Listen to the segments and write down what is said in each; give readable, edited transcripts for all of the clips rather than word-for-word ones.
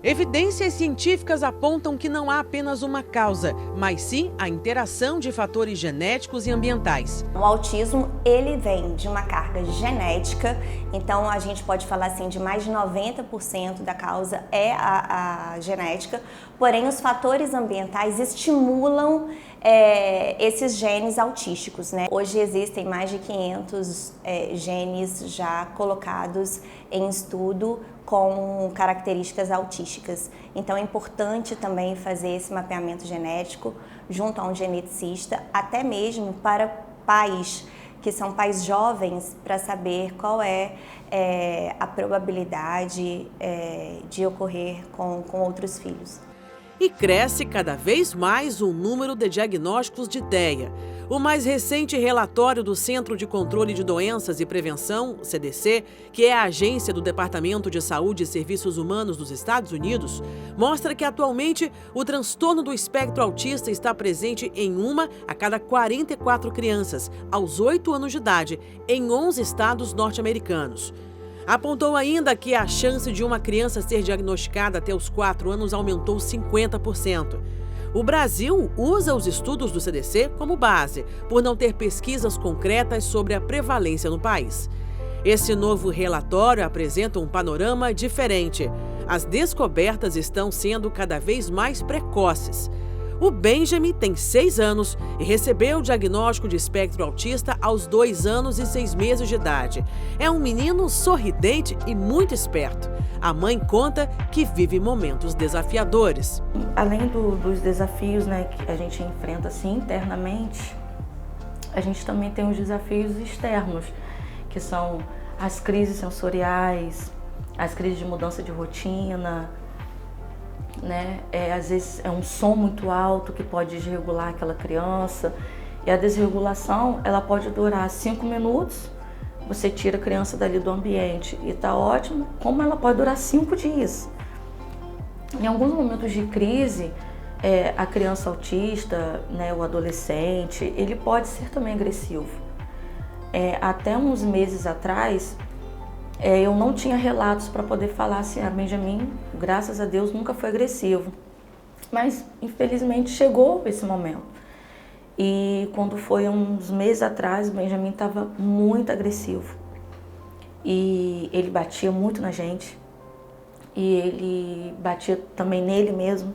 Evidências científicas apontam que não há apenas uma causa, mas sim a interação de fatores genéticos e ambientais. O autismo, ele vem de uma carga genética, então a gente pode falar assim de mais de 90% da causa é a genética, porém os fatores ambientais estimulam esses genes autísticos, né? Hoje existem mais de 500 genes já colocados em estudo com características autísticas. Então é importante também fazer esse mapeamento genético junto a um geneticista, até mesmo para pais que são pais jovens, para saber qual é a probabilidade de ocorrer com outros filhos. E cresce cada vez mais o número de diagnósticos de TEA. O mais recente relatório do Centro de Controle de Doenças e Prevenção, CDC, que é a agência do Departamento de Saúde e Serviços Humanos dos Estados Unidos, mostra que atualmente o transtorno do espectro autista está presente em 1 a cada 44 crianças, aos 8 anos de idade, em 11 estados norte-americanos. Apontou ainda que a chance de uma criança ser diagnosticada até os 4 anos aumentou 50%. O Brasil usa os estudos do CDC como base, por não ter pesquisas concretas sobre a prevalência no país. Esse novo relatório apresenta um panorama diferente. As descobertas estão sendo cada vez mais precoces. O Benjamin tem 6 anos e recebeu o diagnóstico de espectro autista aos 2 anos e 6 meses de idade. É um menino sorridente e muito esperto. A mãe conta que vive momentos desafiadores. Além dos desafios, né, que a gente enfrenta assim, internamente, a gente também tem os desafios externos, que são as crises sensoriais, as crises de mudança de rotina, né? Às vezes é um som muito alto que pode desregular aquela criança, e a desregulação ela pode durar 5 minutos, você tira a criança dali do ambiente e tá ótimo, como ela pode durar 5 dias. Em alguns momentos de crise, a criança autista, né, o adolescente, ele pode ser também agressivo. Até uns meses atrás, eu não tinha relatos para poder falar assim, Benjamin, graças a Deus, nunca foi agressivo. Mas, infelizmente, chegou esse momento. E quando foi uns meses atrás, o Benjamin estava muito agressivo. E ele batia muito na gente. E ele batia também nele mesmo.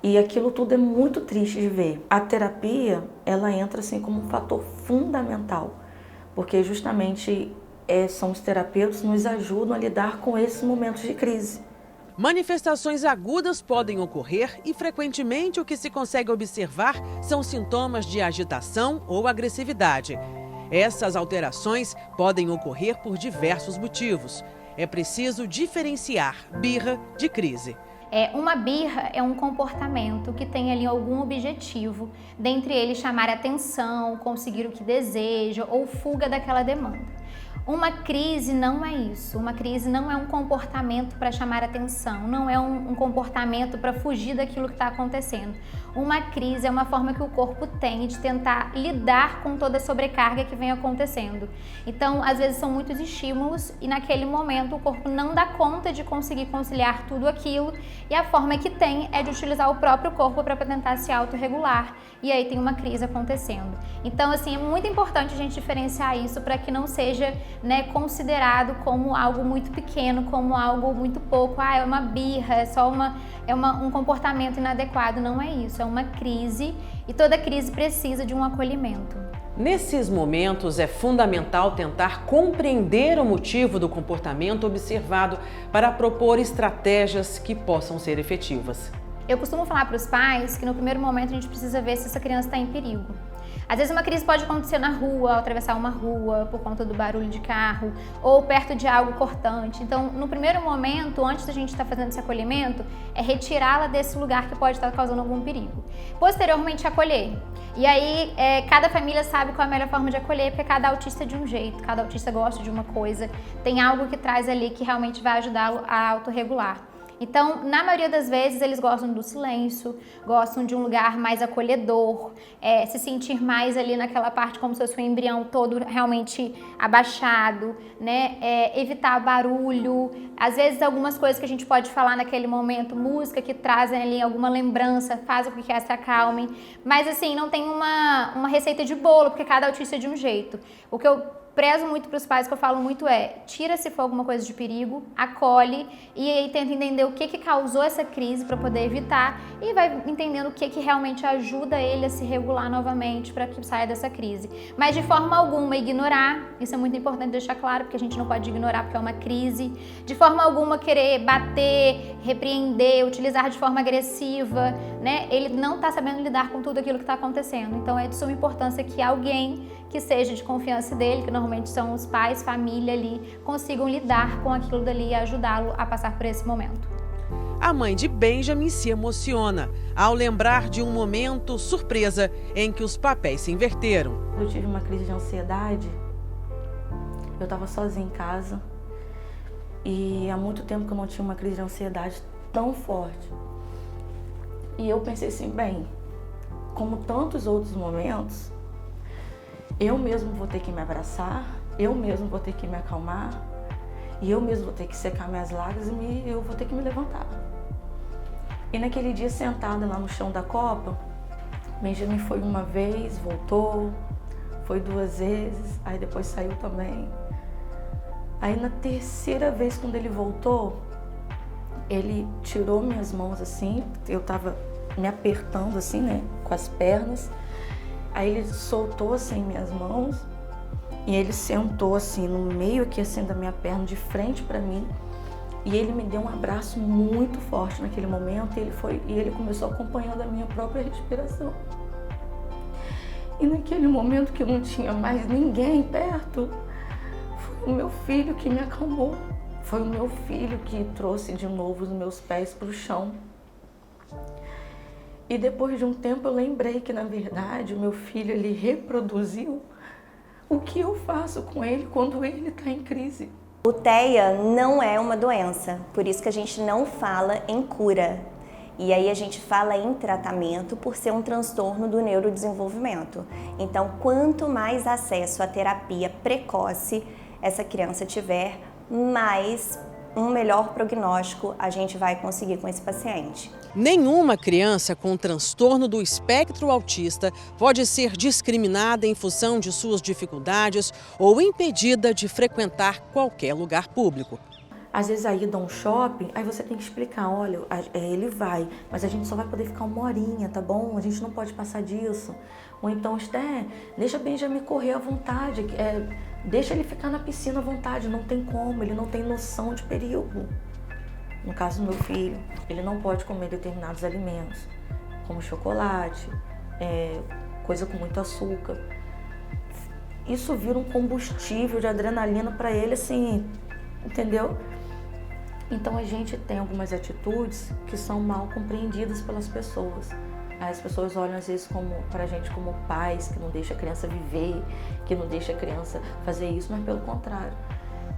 E aquilo tudo é muito triste de ver. A terapia, ela entra assim como um fator fundamental. Porque justamente são os terapeutas que nos ajudam a lidar com esses momentos de crise. Manifestações agudas podem ocorrer e, frequentemente, o que se consegue observar são sintomas de agitação ou agressividade. Essas alterações podem ocorrer por diversos motivos. É preciso diferenciar birra de crise. Uma birra é um comportamento que tem ali algum objetivo, dentre eles chamar atenção, conseguir o que deseja ou fuga daquela demanda. Uma crise não é isso. Uma crise não é um comportamento para chamar atenção, não é um comportamento para fugir daquilo que está acontecendo. Uma crise é uma forma que o corpo tem de tentar lidar com toda a sobrecarga que vem acontecendo. Então, às vezes são muitos estímulos e naquele momento o corpo não dá conta de conseguir conciliar tudo aquilo, e a forma que tem é de utilizar o próprio corpo para tentar se autorregular, e aí tem uma crise acontecendo. Então, assim, é muito importante a gente diferenciar isso para que não seja, né, considerado como algo muito pequeno, como algo muito pouco, é uma birra, é só um comportamento inadequado. Não é isso, é uma crise, e toda crise precisa de um acolhimento. Nesses momentos é fundamental tentar compreender o motivo do comportamento observado para propor estratégias que possam ser efetivas. Eu costumo falar para os pais que no primeiro momento a gente precisa ver se essa criança está em perigo. Às vezes uma crise pode acontecer na rua, ao atravessar uma rua, por conta do barulho de carro, ou perto de algo cortante. Então, no primeiro momento, antes da gente estar fazendo esse acolhimento, é retirá-la desse lugar que pode estar causando algum perigo. Posteriormente, acolher. E aí, cada família sabe qual é a melhor forma de acolher, porque cada autista é de um jeito, cada autista gosta de uma coisa, tem algo que traz ali que realmente vai ajudá-lo a autorregular. Então, na maioria das vezes, eles gostam do silêncio, gostam de um lugar mais acolhedor, se sentir mais ali naquela parte como se fosse um embrião todo realmente abaixado, né? Evitar barulho. Às vezes, algumas coisas que a gente pode falar naquele momento, música que trazem ali alguma lembrança, fazem com que essa acalmem. Mas, assim, não tem uma receita de bolo, porque cada autista é de um jeito. O que eu prezo muito para os pais, que eu falo muito tira se for alguma coisa de perigo, acolhe e aí tenta entender o que causou essa crise para poder evitar e vai entendendo o que realmente ajuda ele a se regular novamente para que saia dessa crise. Mas de forma alguma ignorar, isso é muito importante deixar claro, porque a gente não pode ignorar porque é uma crise. De forma alguma querer bater, repreender, utilizar de forma agressiva, né? Ele não está sabendo lidar com tudo aquilo que está acontecendo. Então é de suma importância que alguém que seja de confiança dele, que normalmente são os pais, família ali, consigam lidar com aquilo dali e ajudá-lo a passar por esse momento. A mãe de Benjamin se emociona ao lembrar de um momento surpresa em que os papéis se inverteram. Eu tive uma crise de ansiedade, eu estava sozinha em casa e há muito tempo que eu não tinha uma crise de ansiedade tão forte. E eu pensei assim, bem, como tantos outros momentos, eu mesmo vou ter que me abraçar, eu mesmo vou ter que me acalmar e eu mesmo vou ter que secar minhas lágrimas e eu vou ter que me levantar. E naquele dia, sentada lá no chão da copa, Benjamin foi uma vez, voltou, foi 2 vezes, aí depois saiu também. Aí na terceira vez, quando ele voltou, ele tirou minhas mãos assim, eu tava me apertando assim, né, com as pernas. Aí ele soltou assim minhas mãos e ele sentou assim no meio aqui assim da minha perna, de frente para mim, e ele me deu um abraço muito forte naquele momento e ele começou acompanhando a minha própria respiração. E naquele momento que não tinha mais ninguém perto, foi o meu filho que me acalmou. Foi o meu filho que trouxe de novo os meus pés para o chão. E depois de um tempo eu lembrei que, na verdade, o meu filho ele reproduziu o que eu faço com ele quando ele está em crise. O TEA não é uma doença, por isso que a gente não fala em cura. E aí a gente fala em tratamento por ser um transtorno do neurodesenvolvimento. Então, quanto mais acesso à terapia precoce essa criança tiver, mais um melhor prognóstico a gente vai conseguir com esse paciente. Nenhuma criança com transtorno do espectro autista pode ser discriminada em função de suas dificuldades ou impedida de frequentar qualquer lugar público. Às vezes a ida a um shopping, aí você tem que explicar, olha, ele vai, mas a gente só vai poder ficar 1 horinha, tá bom? A gente não pode passar disso. Ou então, deixa Benjamin correr à vontade, deixa ele ficar na piscina à vontade, não tem como, ele não tem noção de perigo. No caso do meu filho, ele não pode comer determinados alimentos, como chocolate, coisa com muito açúcar. Isso vira um combustível de adrenalina para ele, assim, entendeu? Então a gente tem algumas atitudes que são mal compreendidas pelas pessoas. As pessoas olham às vezes pra gente como pais, que não deixa a criança viver, que não deixa a criança fazer isso, mas pelo contrário.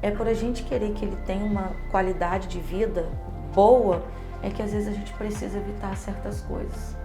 É por a gente querer que ele tenha uma qualidade de vida boa, é que às vezes a gente precisa evitar certas coisas.